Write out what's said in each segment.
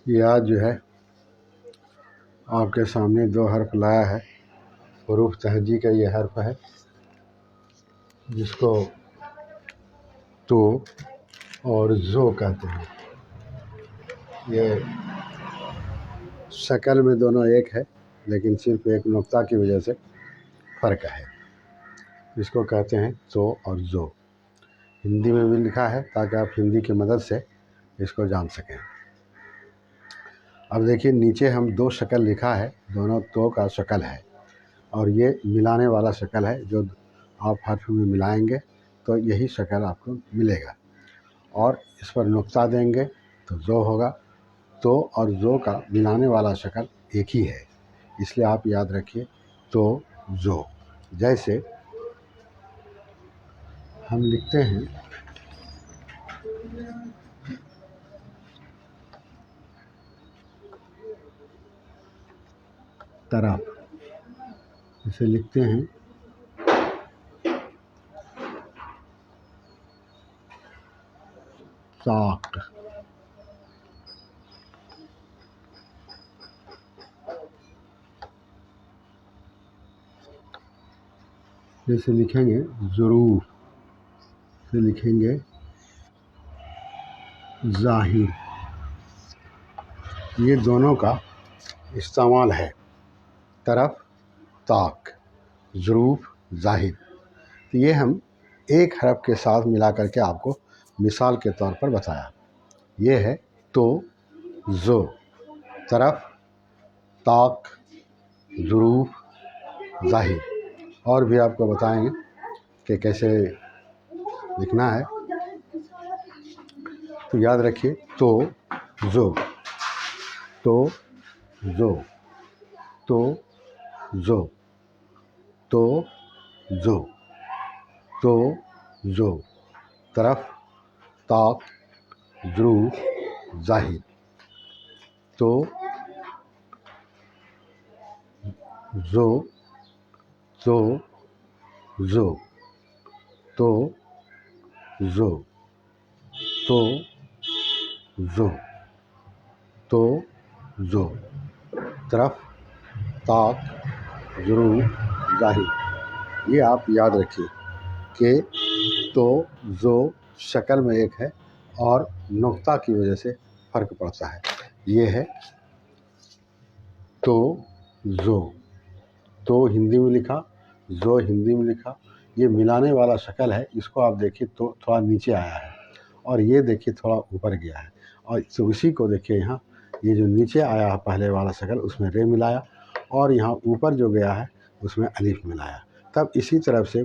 یہ آج جو ہے آپ کے سامنے دو حرف لایا ہے. حروف تہجی کا یہ حرف ہے جس کو تو اور زو کہتے ہیں. یہ شکل میں دونوں ایک ہے لیکن صرف ایک نقطہ کی وجہ سے فرق ہے. اس کو کہتے ہیں تو اور زو. ہندی میں بھی لکھا ہے تاکہ آپ ہندی کی مدد سے اس کو جان سکیں. اب دیکھیے نیچے ہم دو شکل لکھا ہے، دونوں تو کا شکل ہے اور یہ ملانے والا شکل ہے. جو آپ حرف میں ملائیں گے تو یہی شکل آپ کو ملے گا اور اس پر نقطہ دیں گے تو زو ہوگا. تو اور زو کا ملانے والا شکل ایک ہی ہے، اس لیے آپ یاد رکھیے تو زو. جیسے ہم لکھتے ہیں طرف، اسے لکھتے ہیں ساق. جیسے لکھیں گے ظروف، سے لکھیں گے ظاہر. یہ دونوں کا استعمال ہے، طرف طاق، ظروف ظاہر. تو یہ ہم ایک حرف کے ساتھ ملا کر کے آپ کو مثال کے طور پر بتایا. یہ ہے تو زو، طرف طاق، ظروف ظاہر. اور بھی آپ کو بتائیں گے کہ کیسے لکھنا ہے. تو یاد رکھیے تو زو، تو زو، تو زو، تو زو، تو زو، طرف طاق، ظروف ظاہر. تو زو، تو زو، تو زو، تو زو، تو زو، طرف طاق، ظروف ظاہر. یہ آپ یاد رکھیے کہ تو زو شکل میں ایک ہے اور نقطہ کی وجہ سے فرق پڑتا ہے. یہ ہے تو زو. تو ہندی میں لکھا، زو ہندی میں لکھا. یہ ملانے والا شکل ہے. اس کو آپ دیکھیے تو تھوڑا نیچے آیا ہے اور یہ دیکھیے تھوڑا اوپر گیا ہے. اور اسی کو دیکھیے یہاں یہ جو نیچے آیا ہے پہلے والا شکل، اس میں رے ملایا اور یہاں اوپر جو گیا ہے اس میں الف ملایا. تب اسی طرف سے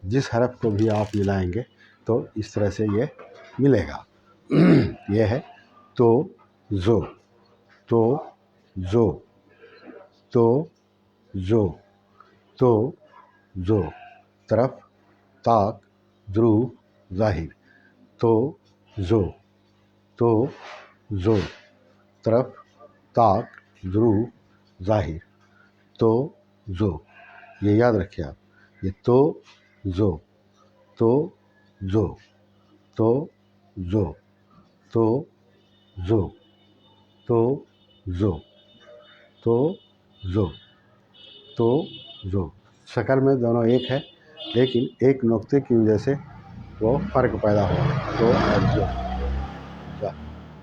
جس حرف کو بھی آپ ملائیں گے تو اس طرح سے یہ ملے گا. یہ ہے تو زو، تو زو، تو زو، تو زو، طرف طاق، ظروف ظاہر. تو زو، تو زو، طرف طاق، ظروف ظاہر. تو زو. یہ یاد رکھیے آپ، یہ تو زو، تو زو، تو زو، تو زو، تو زو، تو زو، تو زو. شکل میں دونوں ایک ہے لیکن ایک نقطے کی وجہ سے وہ فرق پیدا ہوا تو اور زو.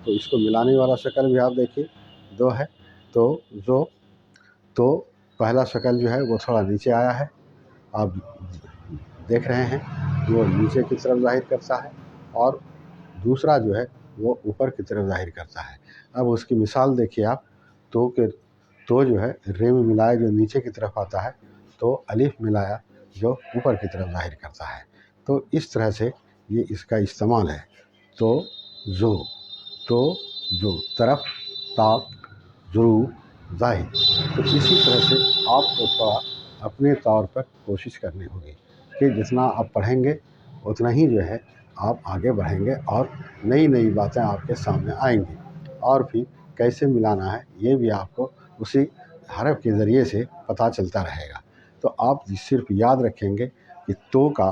تو اس کو ملانے والا شکل بھی آپ دیکھیے دو ہے تو زو. تو پہلا شکل جو ہے وہ تھوڑا نیچے آیا ہے، آپ دیکھ رہے ہیں وہ نیچے کی طرف ظاہر کرتا ہے اور دوسرا جو ہے وہ اوپر کی طرف ظاہر کرتا ہے. اب اس کی مثال دیکھیے آپ. تو کہ تو جو ہے رے میں ملایا جو نیچے کی طرف آتا ہے، تو الف ملایا جو اوپر کی طرف ظاہر کرتا ہے. تو اس طرح سے یہ اس کا استعمال ہے. تو زو، تو زو، طرف طاق، ظروف ظاہر. تو اسی طرح سے آپ کو تھوڑا اپنے طور پر کوشش کرنی ہوگی کہ جتنا آپ پڑھیں گے اتنا ہی جو ہے آپ آگے بڑھیں گے اور نئی نئی باتیں آپ کے سامنے آئیں گی. اور پھر کیسے ملانا ہے یہ بھی آپ کو اسی حرف کے ذریعے سے پتہ چلتا رہے گا. تو آپ صرف یاد رکھیں گے کہ تو کا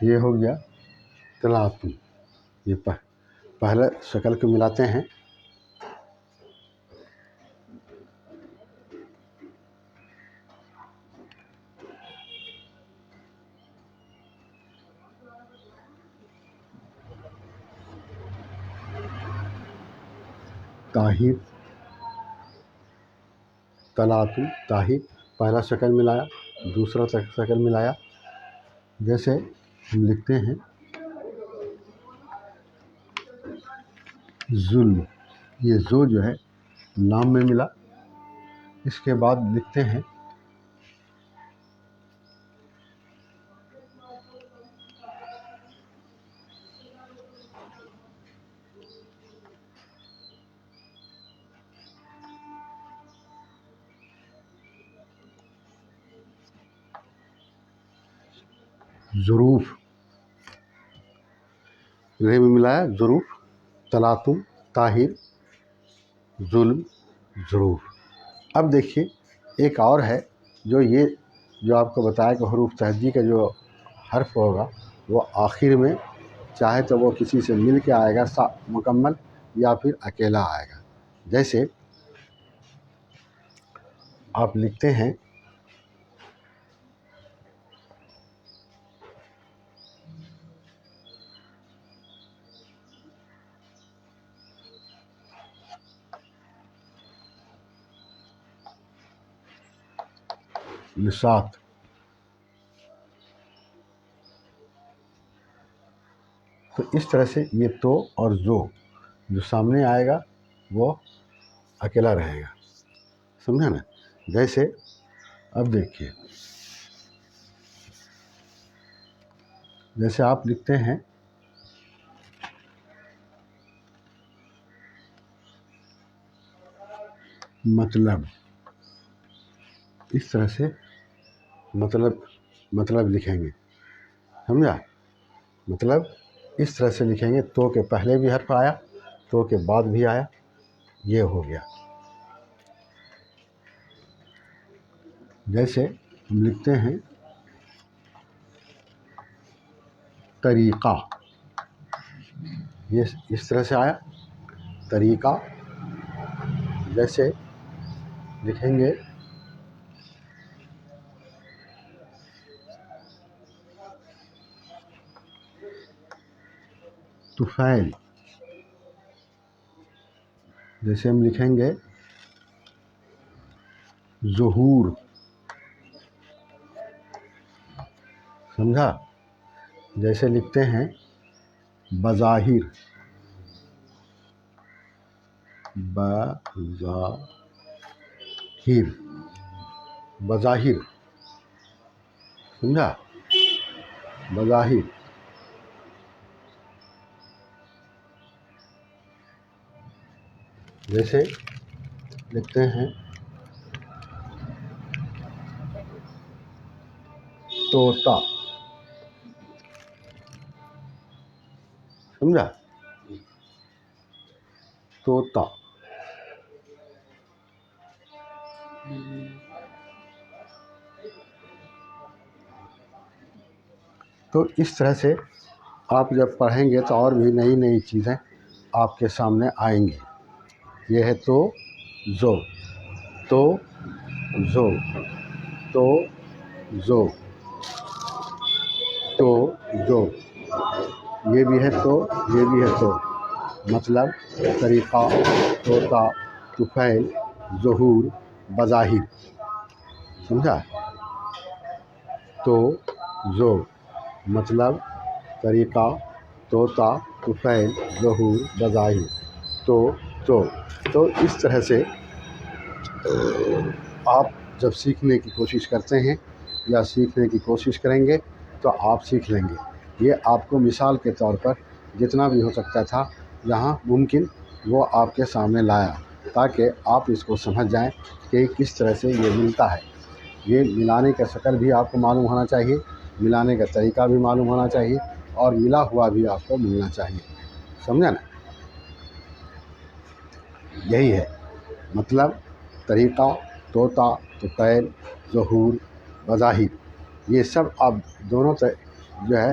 یہ ہو گیا تلاطم. یہ پہلے شکل کو ملاتے ہیں. طاہر، تلاطم، طاہر. پہلا شکل ملایا، دوسرا شکل ملایا. جیسے ہم لکھتے ہیں ظلم. یہ زو جو ہے لام میں ملا. اس کے بعد لکھتے ہیں ظروف. رے میں ملایا ظروف، تلاطم، طاہر، ظلم، ظروف. اب دیکھیے ایک اور ہے جو آپ کو بتایا کہ حروف تہجی کا جو حرف ہوگا وہ آخر میں چاہے تو وہ کسی سے مل کے آئے گا مکمل، یا پھر اکیلا آئے گا. جیسے آپ لکھتے ہیں نشاط. تو اس طرح سے یہ تو اور زو جو سامنے آئے گا وہ اکیلا رہے گا. سمجھا نا؟ جیسے اب دیکھیے، جیسے آپ لکھتے ہیں مطلب. اس طرح سے مطلب لکھیں گے. سمجھا؟ مطلب اس طرح سے لکھیں گے. تو کے پہلے بھی حرف آیا، تو کے بعد بھی آیا. یہ ہو گیا. جیسے ہم لکھتے ہیں طریقہ. یہ اس طرح سے آیا طریقہ. جیسے لکھیں گے طفیل. جیسے ہم لکھیں گے ظہور. سمجھا؟ جیسے لکھتے ہیں بظاہر. بظاہر. سمجھا؟ بظاہر. جیسے لکھتے ہیں طوطا. سمجھا؟ طوطا. تو اس طرح سے آپ جب پڑھیں گے تو اور بھی نئی نئی چیزیں آپ کے سامنے آئیں گی. یہ ہے تو زو، تو زو، تو زو، تو زو. یہ بھی ہے تو، یہ بھی ہے تو. مطلب، طریقہ، طوطا، طفیل، ظہور، بظاہر. سمجھا؟ تو زو، مطلب، طریقہ، طوطا، طفیل، ظہور، بظاہر. تو اس طرح سے آپ جب سیکھنے کی کوشش کرتے ہیں یا سیکھنے کی کوشش کریں گے تو آپ سیکھ لیں گے. یہ آپ کو مثال کے طور پر جتنا بھی ہو سکتا تھا جہاں ممکن وہ آپ کے سامنے لایا، تاکہ آپ اس کو سمجھ جائیں کہ کس طرح سے یہ ملتا ہے. یہ ملانے کا شکل بھی آپ کو معلوم ہونا چاہیے، ملانے کا طریقہ بھی معلوم ہونا چاہیے، اور ملا ہوا بھی آپ کو ملنا چاہیے. سمجھا نا؟ یہی ہے مطلب، طریقہ، طوطا، طفیل، ظہور، بظاہر. یہ سب آپ دونوں جو ہے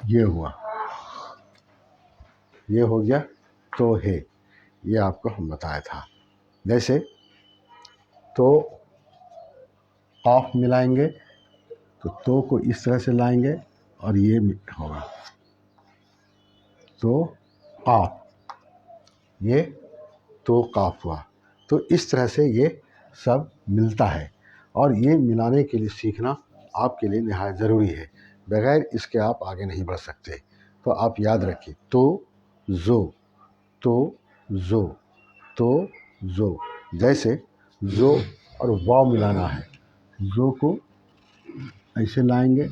یہ ہوا، یہ ہو گیا تو ہے، یہ آپ کو ہم بتایا تھا. جیسے تو قاف ملائیں گے تو کو اس طرح سے لائیں گے اور یہ ہوگا تو قاف، یہ تو قاف ہوا. تو اس طرح سے یہ سب ملتا ہے، اور یہ ملانے کے لیے سیکھنا آپ کے لیے نہایت ضروری ہے. بغیر اس کے آپ آگے نہیں بڑھ سکتے. تو آپ یاد رکھیے تو زو، تو زو، تو زو. جیسے زو اور واو ملانا ہے، زو کو ایسے لائیں گے،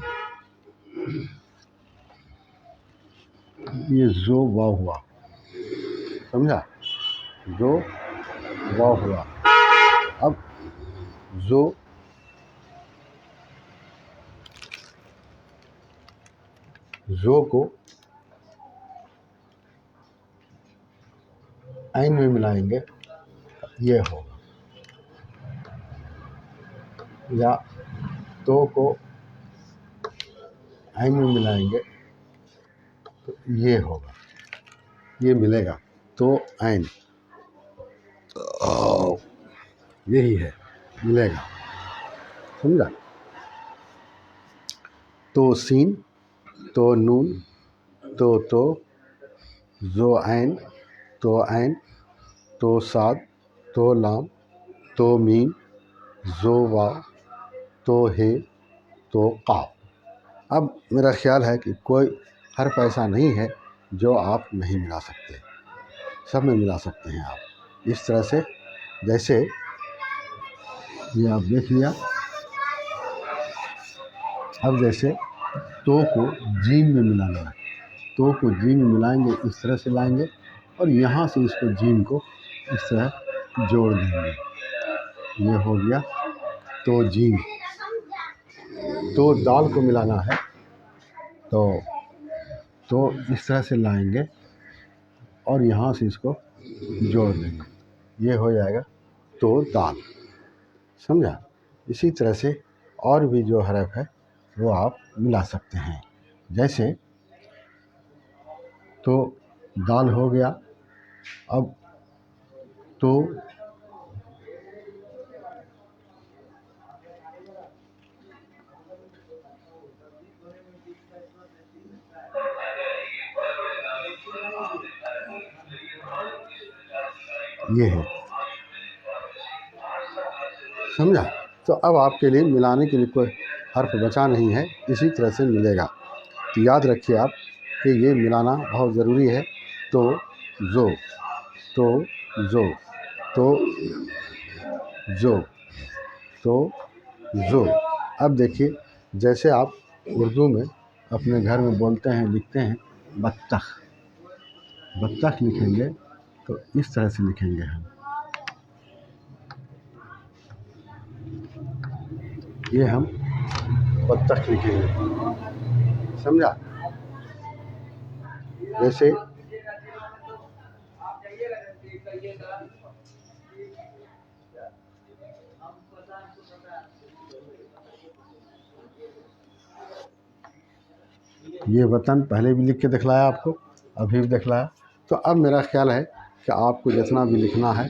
یہ زو واو ہوا، سمجھا؟ زو واو ہوا. اب زو کو عین میں ملائیں گے، یہ ہوگا. یا تو کو عین میں ملائیں گے تو یہ ہوگا، یہ ملے گا تو عین، یہی ہے، ملے گا. سمجھا؟ تو سین، تو نون، تو زو عین، تو عین، تو صاد، تو لام، تو میم، زو واو، تو ہے، تو قاف. اب میرا خیال ہے کہ کوئی حرف ایسا نہیں ہے جو آپ نہیں ملا سکتے، سب میں ملا سکتے ہیں آپ. اس طرح سے جیسے یہ آپ دیکھ لیا. اب جیسے تو کو جیم میں ملانا ہے، تو کو جیم میں ملائیں گے، اس طرح سے لائیں گے اور یہاں سے اس کو جیم کو اس طرح جوڑ دیں گے، یہ ہو گیا تو جیم. تو دال کو ملانا ہے تو اس طرح سے لائیں گے اور یہاں سے اس کو جوڑ دیں گے، یہ ہو جائے گا تو دال. سمجھا؟ اسی طرح سے اور بھی جو حرف ہے وہ آپ ملا سکتے ہیں. جیسے تو دال ہو گیا. اب تو یہ ہے، سمجھا؟ تو اب آپ کے لیے ملانے کے لیے کوئی حرف بچا نہیں ہے، اسی طرح سے ملے گا. تو یاد رکھیے آپ کہ یہ ملانا بہت ضروری ہے. تو زو، تو زو، تو زو، تو زو. اب دیکھیے جیسے آپ اردو میں اپنے گھر میں بولتے ہیں، لکھتے ہیں بطخ، بطخ لکھیں گے تو اس طرح سے لکھیں گے ہم، یہ ہم بطخ لکھیں گے. سمجھا؟ جیسے یہ وطن پہلے بھی لکھ کے دکھلایا آپ کو، ابھی بھی دکھلایا. تو اب میرا خیال ہے کہ آپ کو جتنا بھی لکھنا ہے،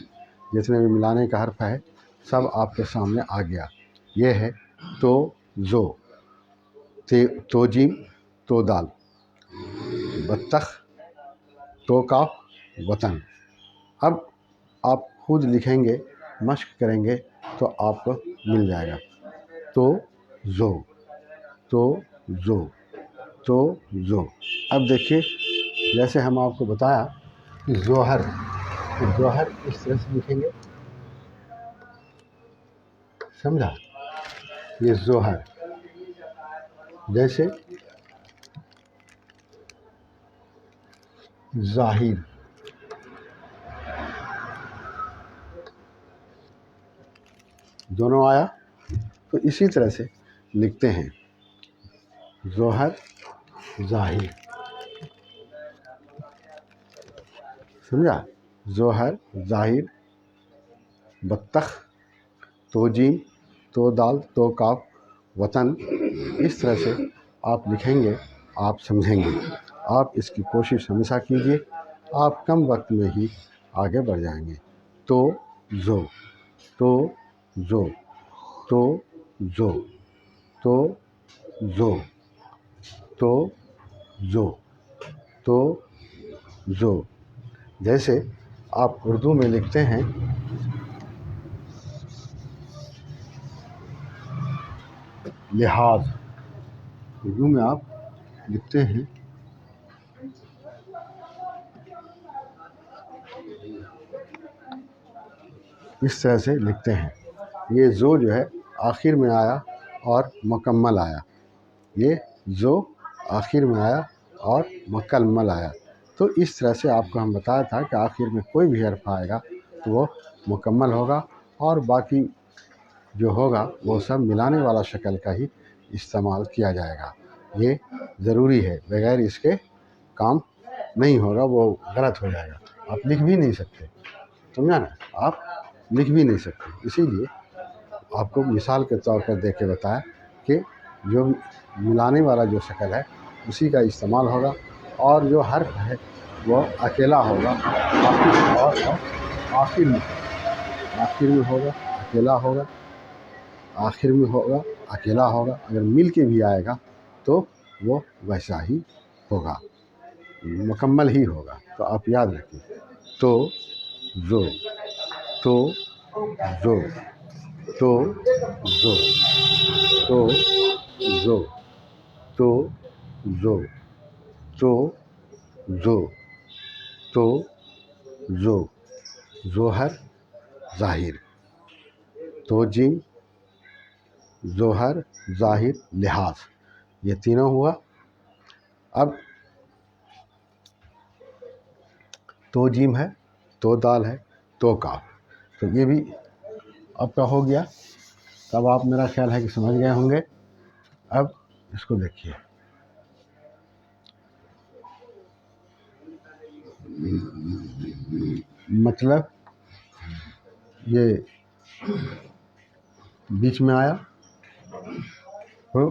جتنے بھی ملانے کا حرف ہے، سب آپ کے سامنے آ گیا. یہ ہے تو زو، تو جیم، تو دال، بطخ، تو کاف، وطن. اب آپ خود لکھیں گے، مشق کریں گے تو آپ کو مل جائے گا. تو زو، تو زو، تو زو. اب دیکھیے جیسے ہم آپ کو بتایا کہ ظہر، ظہر اس طرح سے لکھیں گے، سمجھا؟ یہ ظہر. جیسے ظاہر، دونوں آیا. تو اسی طرح سے لکھتے ہیں ظہر، ظاہر. سمجھا؟ ظہر، ظاہر، بطخ، تو جیم، تو دال، تو کاف، وطن. اس طرح سے آپ لکھیں گے، آپ سمجھیں گے۔ آپ اس کی کوشش ہمیشہ کیجیے، آپ کم وقت میں ہی آگے بڑھ جائیں گے۔ تو زو، تو زو، تو زو، تو زو، تو زو، تو زو۔ جیسے آپ اردو میں لکھتے ہیں لحاظ، اردو میں آپ لکھتے ہیں اس طرح سے لکھتے ہیں۔ یہ زو جو ہے آخر میں آیا اور مکمل آیا، یہ زو آخر میں آیا اور مکمل آیا۔ تو اس طرح سے آپ کو ہم بتایا تھا کہ آخر میں کوئی بھی حرف آئے گا تو وہ مکمل ہوگا، اور باقی جو ہوگا وہ سب ملانے والا شکل کا ہی استعمال کیا جائے گا۔ یہ ضروری ہے، بغیر اس کے کام نہیں ہوگا، وہ غلط ہو جائے گا۔ آپ لکھ بھی نہیں سکتے، سمجھا نا، آپ لکھ بھی نہیں سکتے۔ اسی لیے آپ کو مثال کے طور پر دے کے بتایا کہ جو ملانے والا جو شکل ہے اسی کا استعمال ہوگا، اور جو حرف ہے وہ اکیلا ہوگا، اور آخر میں ہوگا اکیلا ہوگا، آخر میں ہوگا اکیلا ہوگا۔ اگر مل کے بھی آئے گا تو وہ ویسا ہی ہوگا، مکمل ہی ہوگا۔ تو آپ یاد رکھیں، تو زو، تو زو، تو زو، تو زو، تو زو، تو زو، تو زو۔ ظہر، ظاہر، توجیم، ظہر، ظاہر، لحاظ، یہ تینوں ہوا۔ اب تو جیم ہے، تو دال ہے، تو کاف، تو یہ بھی آپ کا ہو گیا۔ تب آپ، میرا خیال ہے کہ سمجھ گئے ہوں گے۔ اب اس کو دیکھیے، مطلب یہ بیچ میں آیا ہو،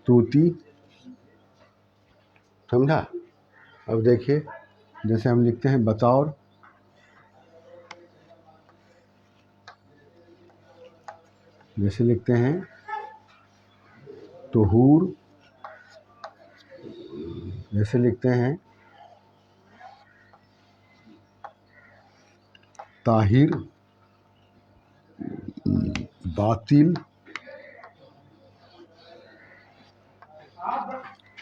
توتی، سمجھا۔ اب دیکھیے، جیسے ہم لکھتے ہیں بطور، جیسے لکھتے ہیں طہور، جیسے لکھتے ہیں طاہر، باطل،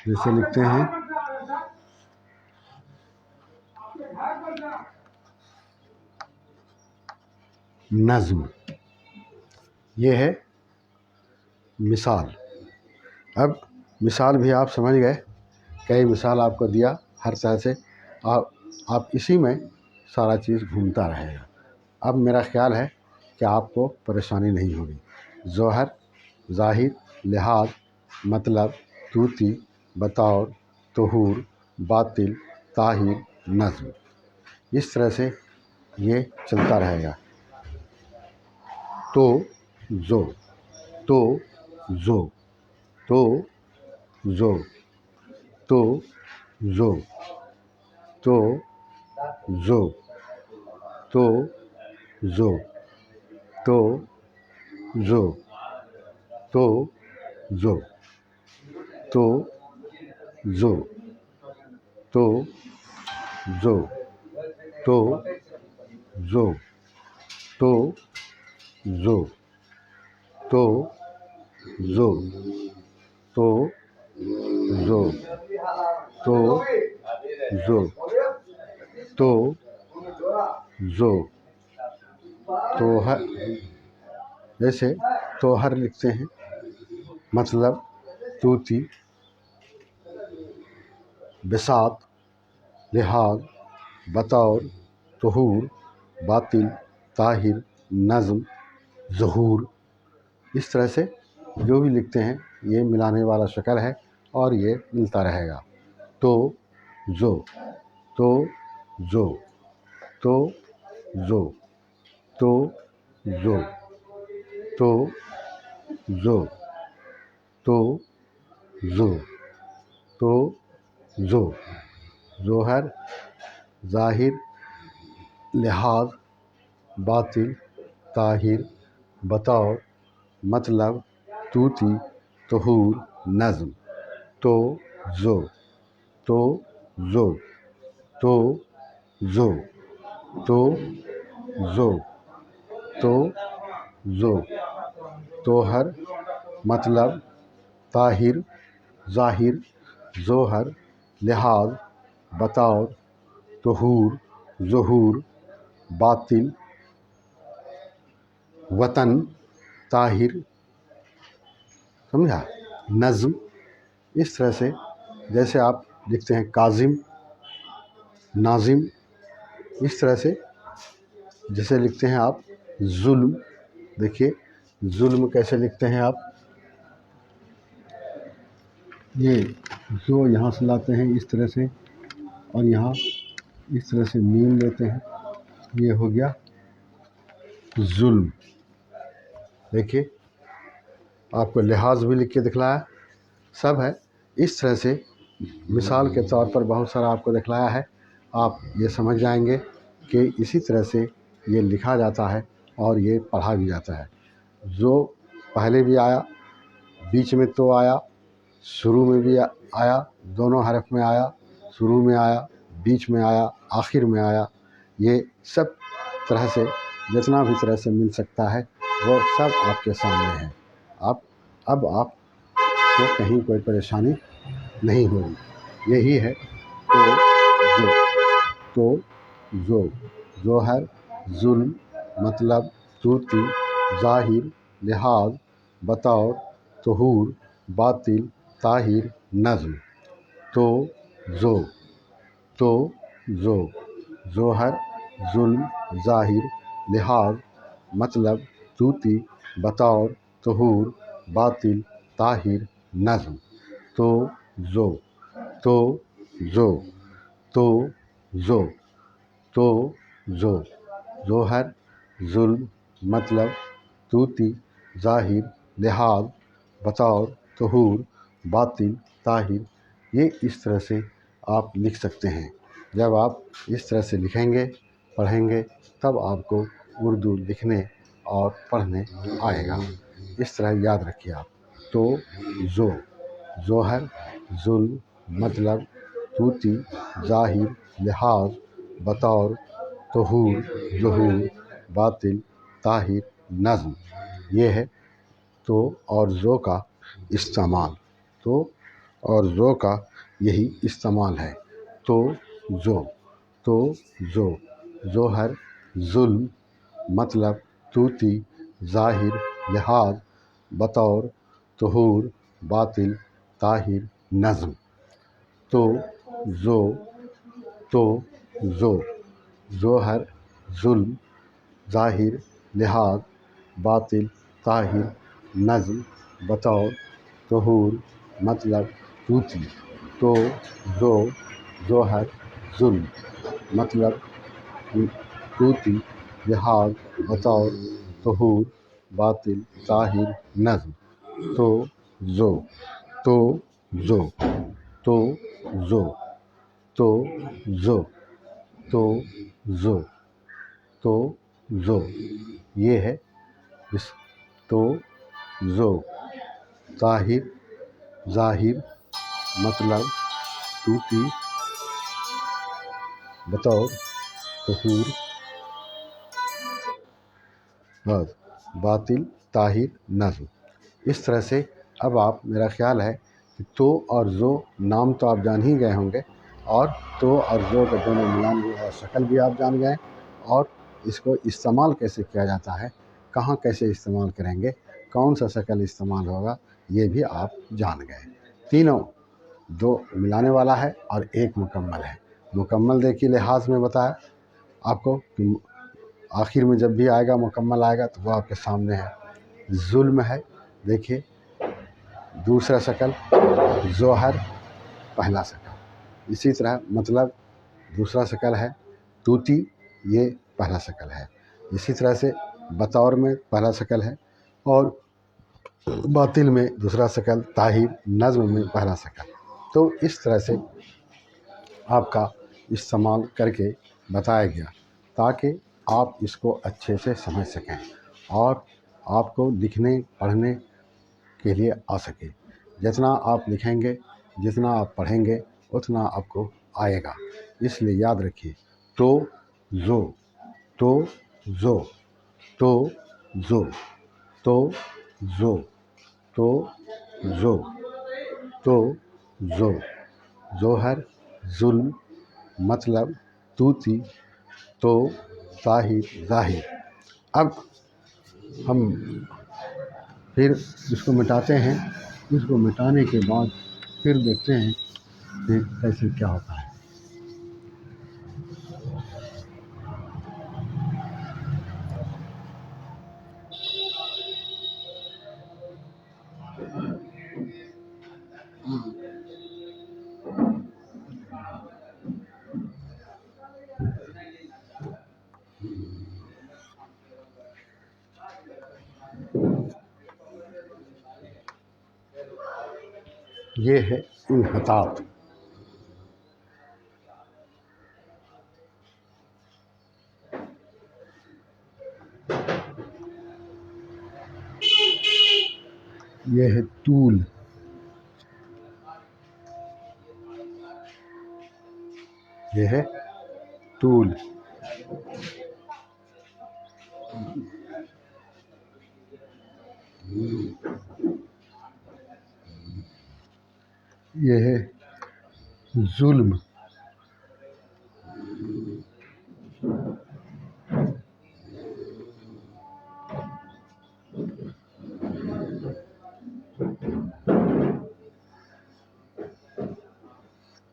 جیسے لکھتے ہیں نظم۔ یہ ہے مثال۔ اب مثال بھی آپ سمجھ گئے، کئی مثال آپ کو دیا ہر طرح سے، آپ اسی میں سارا چیز گھومتا رہے گا۔ اب میرا خیال ہے کہ آپ کو پریشانی نہیں ہوگی۔ ظہر، ظاہر، لحاظ، مطلب، طوطی، بطور، طہور، باطل، طاہر، نظم، اس طرح سے یہ چلتا رہے گا۔ تو زو، تو زو، تو زو، تو زو، تو زو، تو زو، تو زو، تو زو، تو زو، تو زو، تو زو، تو زو، تو زو، تو زو، تو زو، تو زو۔ توہر، جیسے توہر لکھتے ہیں، مطلب طوطی، بساط، لحاظ، بطور، طہور، باطل، طاہر، نظم، ظہور، اس طرح سے جو بھی لکھتے ہیں یہ ملانے والا شکل ہے، اور یہ ملتا رہے گا۔ تو زو، تو زو، تو زو تو زو تو زو تو زو تو زو ظوہر ظاہر لحاظ باطل طاہر بطور مطلب طوطی طہور نظم تو زو تو زو تو زو تو زو تو زو طوہر مطلب طاہر ظاہر ظوہر لحاظ بطور طہور ظہور باطل وطن طاہر، سمجھا؟ نظم اس طرح سے جیسے آپ لکھتے ہیں کاظم ناظم، اس طرح سے جیسے لکھتے ہیں آپ ظلم، دیکھیے ظلم کیسے لکھتے ہیں آپ، یہ جو یہاں سے لاتے ہیں اس طرح سے اور یہاں اس طرح سے میم لیتے ہیں، یہ ہو گیا ظلم۔ دیکھیے آپ کو لحاظ بھی لکھ کے دکھلایا، سب ہے اس طرح سے مثال کے طور پر بہت سارا آپ کو دکھلایا ہے، آپ یہ سمجھ جائیں گے کہ اسی طرح سے یہ لکھا جاتا ہے اور یہ پڑھا بھی جاتا ہے۔ جو پہلے بھی آیا، بیچ میں تو آیا، شروع میں بھی آیا، دونوں حرف میں آیا، شروع میں آیا، بیچ میں آیا، آخر میں آیا، یہ سب طرح سے جتنا بھی طرح سے مل سکتا ہے وہ سب آپ کے سامنے ہے۔ اب آپ کو کہیں کوئی پریشانی نہیں ہوگی، یہی ہے تو زو ظوہر ظلم مطلب طوطی ظاہر لحاظ بطور طہور باطل طاہر نظم تو زو تو زو ظوہر ظلم ظاہر لحاظ مطلب طوطی بطور طہور باطل طاہر نظم تو زو تو زو تو زو تو زو ظوہر ظلم مطلب طوطی ظاہر لحاظ بطور طہور باطل طاہر، یہ اس طرح سے آپ لکھ سکتے ہیں۔ جب آپ اس طرح سے لکھیں گے پڑھیں گے تب آپ کو اردو لکھنے اور پڑھنے آئے گا، اس طرح یاد رکھیے آپ۔ تو زو ظوہر ظلم مطلب طوطی ظاہر لحاظ بطور طہور ظہور باطل طاہر نظم، یہ ہے تو اور زو کا استعمال، تو اور زو کا یہی استعمال ہے۔ تو زو تو زو ظوہر ظلم مطلب طوطی ظاہر لحاظ بطور طہور باطل طاہر نظم تو زو تو زو ظوہر ظلم ظاہر لحاظ باطل طاہر نظم بطور طہور مطلب طوطی تو زو ظوہر ظلم مطلب طوطی لحاظ بطور طہور باطل طاہر نظم تو زو تو زو تو زو تو زو تو زو تو زو، یہ ہے اس تو زو طاہر ظاہر مطلب طوطی بطور طہور باطل طاہر نظم، اس طرح سے اب آپ میرا خیال ہے کہ تو اور زو نام تو آپ جان ہی گئے ہوں گے، اور تو اور زو کا دونوں ملانے اور شکل بھی آپ جان گئے، اور اس کو استعمال کیسے کیا جاتا ہے، کہاں کیسے استعمال کریں گے، کون سا شکل استعمال ہوگا، یہ بھی آپ جان گئے۔ تینوں دو ملانے والا ہے اور ایک مکمل ہے۔ مکمل دیکھیے لحاظ میں بتایا آپ کو کہ آخر میں جب بھی آئے گا مکمل آئے گا تو وہ آپ کے سامنے ہے۔ ظلم ہے، دیکھیے دوسرا شکل، ظوہر پہلا شکل، اسی طرح مطلب دوسرا شکل ہے، طوطی یہ پہلا شکل ہے. اسی طرح سے بطور میں پہلا شکل ہے اور باطل میں دوسرا شکل، طاہر نظم میں پہلا شکل. تو اس طرح سے آپ کا استعمال کر کے بتایا گیا تاکہ آپ اس کو اچھے سے سمجھ سکیں اور آپ کو لکھنے پڑھنے کے لیے آ سکے. جتنا آپ لکھیں گے، جتنا آپ پڑھیں گے، اتنا آپ کو آئے گا. اس لیے یاد رکھیے تو زو تو زو تو زو تو زو تو زو تو زو ظوہر، ظلم، مطلب، طوطی، تو، طاہر، ظاہر. اب ہم پھر اس کو مٹاتے ہیں. اس کو مٹانے کے بعد پھر دیکھتے ہیں کہ کیسے کیا ہوتا ہے. یہ ہے انحطاط. یہ ہے طول. یہ ہے طول. یہ ہے ظلم.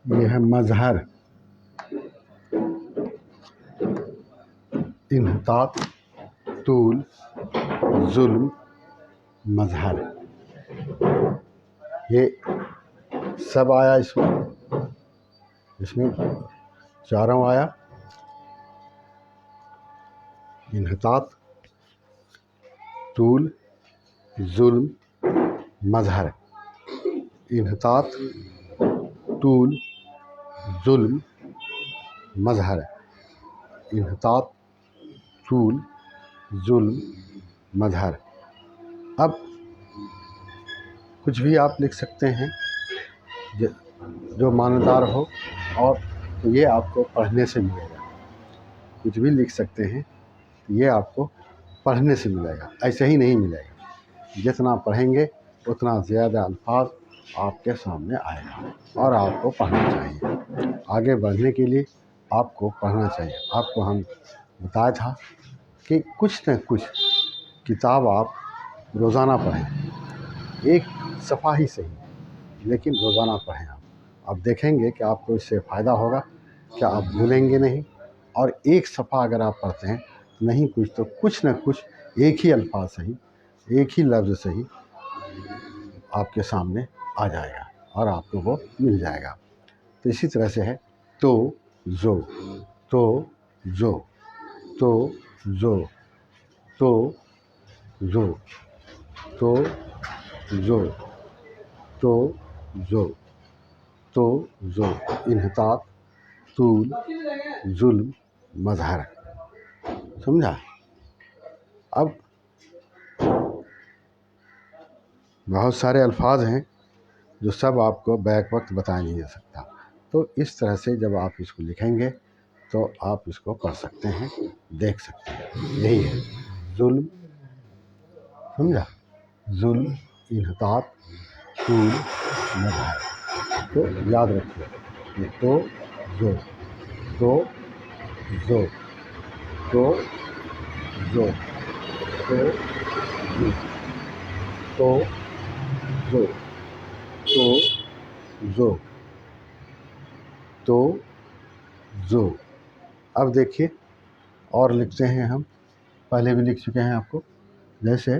یہ ہے مظہر. انحطاط، طول، ظلم، مظہر. یہ سب آیا اس میں چاروں آیا. انحطاط، طول، ظلم، مظہر. انحطاط، طول، ظلم، مظہر. انحطاط، طول، ظلم، مظہر. اب کچھ بھی آپ لکھ سکتے ہیں جو معنیدار ہو، اور یہ آپ کو پڑھنے سے ملے گا. کچھ بھی لکھ سکتے ہیں، یہ آپ کو پڑھنے سے ملے گا، ایسے ہی نہیں ملے گا. جتنا پڑھیں گے اتنا زیادہ الفاظ آپ کے سامنے آئے گا اور آپ کو پڑھنا چاہیے. آگے بڑھنے کے لیے آپ کو پڑھنا چاہیے. آپ کو ہم بتایا تھا کہ کچھ نہ کچھ کتاب آپ روزانہ پڑھیں. ایک صفحہ ہی صحیح لیکن روزانہ پڑھیں. آپ دیکھیں گے کہ آپ کو اس سے فائدہ ہوگا کہ آپ بھولیں گے نہیں. اور ایک صفحہ اگر آپ پڑھتے ہیں نہیں کچھ تو کچھ نہ کچھ ایک ہی الفاظ صحیح، ایک ہی لفظ صحیح آپ کے سامنے آ جائے گا اور آپ کو وہ مل جائے گا. تو اسی طرح سے ہے تو زو تو زو تو زو تو زو تو زو تو زو تو زو. انحطاط، طول، ظلم، مظہر. سمجھا؟ اب بہت سارے الفاظ ہیں جو سب آپ کو بیک وقت بتایا نہیں جا سکتا. تو اس طرح سے جب آپ اس کو لکھیں گے تو آپ اس کو پڑھ سکتے ہیں، دیکھ سکتے ہیں. یہی ہے ظلم. سمجھا؟ ظلم، انحطاط، طول، مظہر. تو یاد رکھیے یہ تو زو تو زو تو زو تو زو تو زو تو زو تو زو. اب دیکھیے اور لکھتے ہیں ہم، پہلے بھی لکھ چکے ہیں آپ کو. جیسے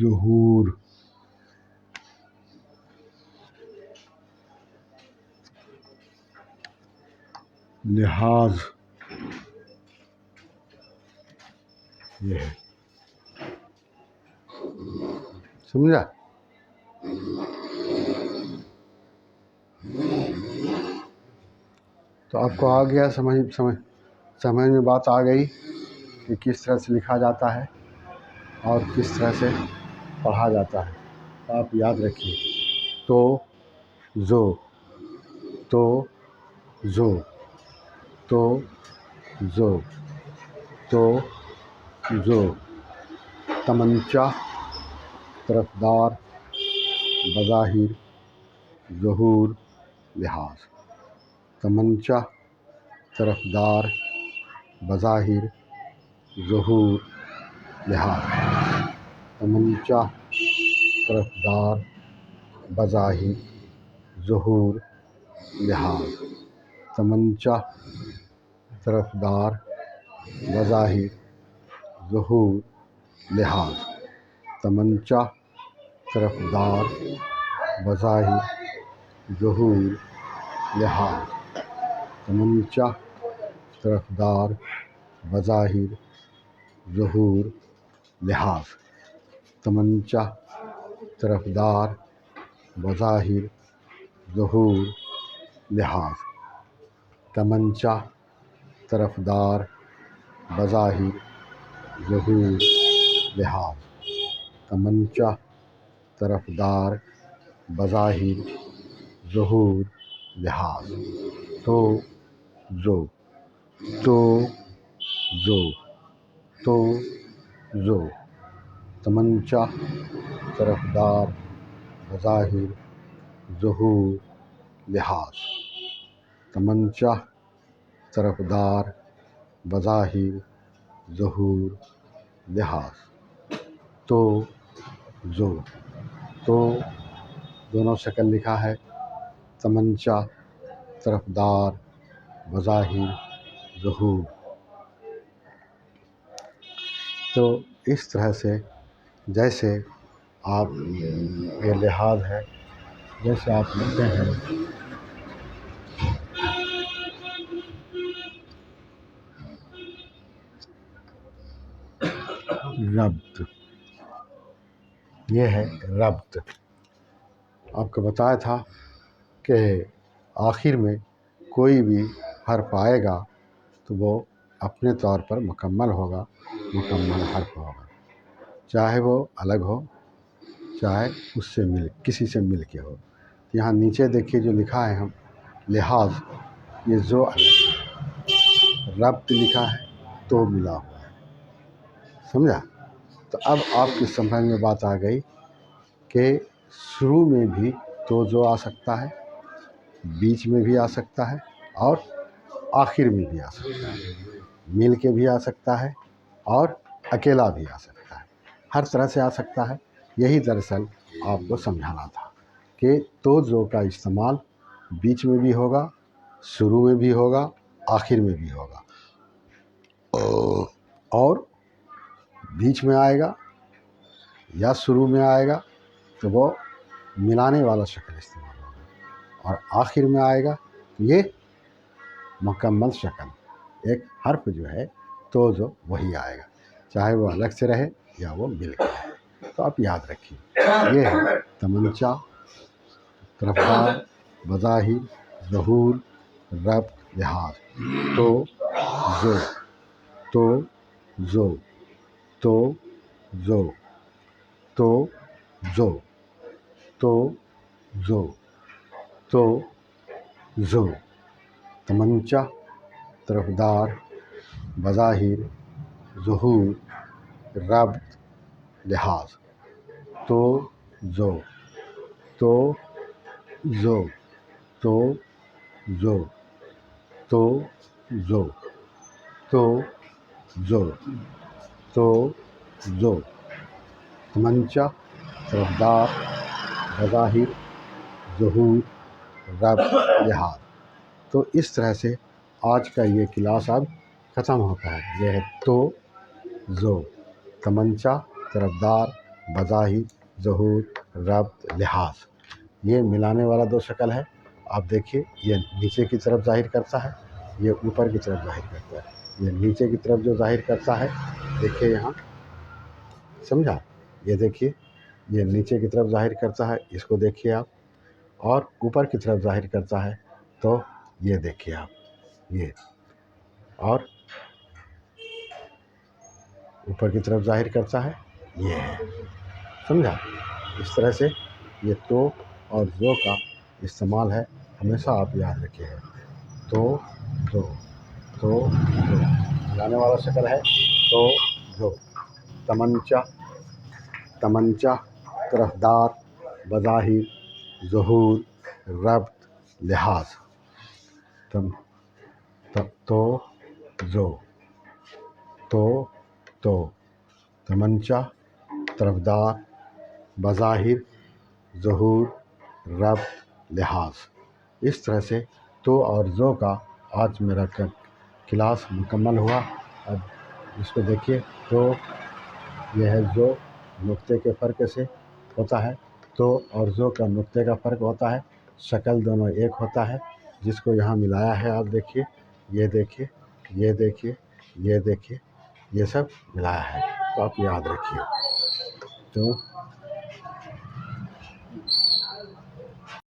ظہور، لحاظ، یہ ہے، سمجھا؟ تو آپ کو آ گیا سمجھ میں بات آ گئی کہ کس طرح سے لکھا جاتا ہے اور کس طرح سے پڑھا جاتا ہے. تو آپ یاد رکھیے، تو زو، تو زو، تو زو، تو زو، تمنچا، طرفدار، بظاہر، ظہور، لحاظ. تمنچا، طرفدار، بظاہر، ظہور، لحاظ. تمنچا، طرفدار، بظاہر، ظہور، لحاظ. تمنچا، طرفدار، بظاہر، ظہور، لحاظ. تمنچا، طرفدار، بظاہر، ظہور، لحاظ. تمنچا، طرفدار، بظاہر، ظہور، لحاظ. تمنچا، طرفدار، بظاہر، ظہور، لحاظ. تمنچا، طرفدار، بظاہر، ظہور، لحاظ. تمنچا، طرفدار، بظاہر، ظہور، لحاظ. تو زو، تو زو، تو زو، تمنچا، طرفدار، بظاہر، ظہور، لحاظ. تمنچا، طرفدار، بظاہر، ظہور، لحاظ. تو زو، تو دونوں شکل لکھا ہے، تمنچا، طرفدار، بظاہر، ظہور. تو اس طرح سے جیسے آپ، یہ لحاظ ہے، جیسے آپ لکھتے ہیں ربط، یہ ہے ربط. آپ کو بتایا تھا کہ آخر میں کوئی بھی حرف آئے گا تو وہ اپنے طور پر مکمل ہوگا، مکمل حرف ہوگا، چاہے وہ الگ ہو، چاہے اس سے کسی سے مل کے ہو. یہاں نیچے دیکھیے جو لکھا ہے ہم لحاظ، یہ زو الگ ہے، ربط لکھا ہے تو ملا ہوا ہے. سمجھا؟ تو اب آپ کی سمجھ میں بات آ گئی کہ شروع میں بھی تو زو آ سکتا ہے، بیچ میں بھی آ سکتا ہے، اور آخر میں بھی آ سکتا ہے، مل کے بھی آ سکتا ہے اور اکیلا بھی آ سکتا ہے، ہر طرح سے آ سکتا ہے. یہی دراصل آپ کو سمجھانا تھا کہ تو زو کا استعمال بیچ میں بھی ہوگا، شروع میں بھی ہوگا، آخر میں بھی ہوگا، اور بیچ میں آئے گا یا شروع میں آئے گا تو وہ ملانے والا شکل استعمال ہوگا، اور آخر میں آئے گا تو یہ مکمل شکل، ایک حرف جو ہے تو جو وہی آئے گا، چاہے وہ الگ سے رہے یا وہ مل کے رہے. تو آپ یاد رکھیے، یہ ہے تمنچا، طرفدار، بظاہر، ظہور، ربط، لحاظ. تو زو، تو زو، تو زو، تو زو، تو زو، تو زو، تمنچا، طرفدار، بظاہر، ظہور، ربط، لحاظ. تو زو، تو زو، تو زو، تو زو، تو زو، تو زو، تمنچا، طرفدار، بظاہر، ظہور، ربط، لحاظ. تو اس طرح سے آج کا یہ کلاس اب ختم ہوتا ہے. یہ ہے تو زو، تمنچا، طرفدار، بظاہر ظہور ربط لحاظ، یہ ملانے والا دو شکل ہے. آپ دیکھیے یہ نیچے کی طرف ظاہر کرتا ہے، یہ اوپر کی طرف ظاہر کرتا ہے. یہ نیچے کی طرف جو ظاہر کرتا ہے دیکھیے یہاں، سمجھا؟ یہ دیکھیے یہ نیچے کی طرف ظاہر کرتا ہے، اس کو دیکھیے آپ. اور اوپر کی طرف ظاہر کرتا ہے تو یہ دیکھیے آپ، یہ اور اوپر کی طرف ظاہر کرتا ہے، یہ ہے. سمجھا؟ اس طرح سے یہ تو اور ذو کا استعمال ہے، ہمیشہ آپ یاد رکھیے گا. تو ذو، تو ذو ملانے والا شکل ہے. تو ذو، تمنچہ، تمنچہ، طرفدار، بظاہر، ظہور، ربط، لحاظ. تو ذو، تو تمنچہ، طرفدار، بظاہر، ظہور، ربط، لحاظ. اس طرح سے تو اور ذو کا آج میرا کلاس مکمل ہوا. اب اس کو دیکھیے، تو یہ ہے ذو، نقطے کے فرق سے ہوتا ہے. تو اور ذو کا نقطے کا فرق ہوتا ہے، شکل دونوں ایک ہوتا ہے. جس کو یہاں ملایا ہے آپ دیکھیے، یہ دیکھیے، یہ دیکھیے، یہ دیکھیے، یہ سب ملایا ہے. تو آپ یاد رکھیے. تو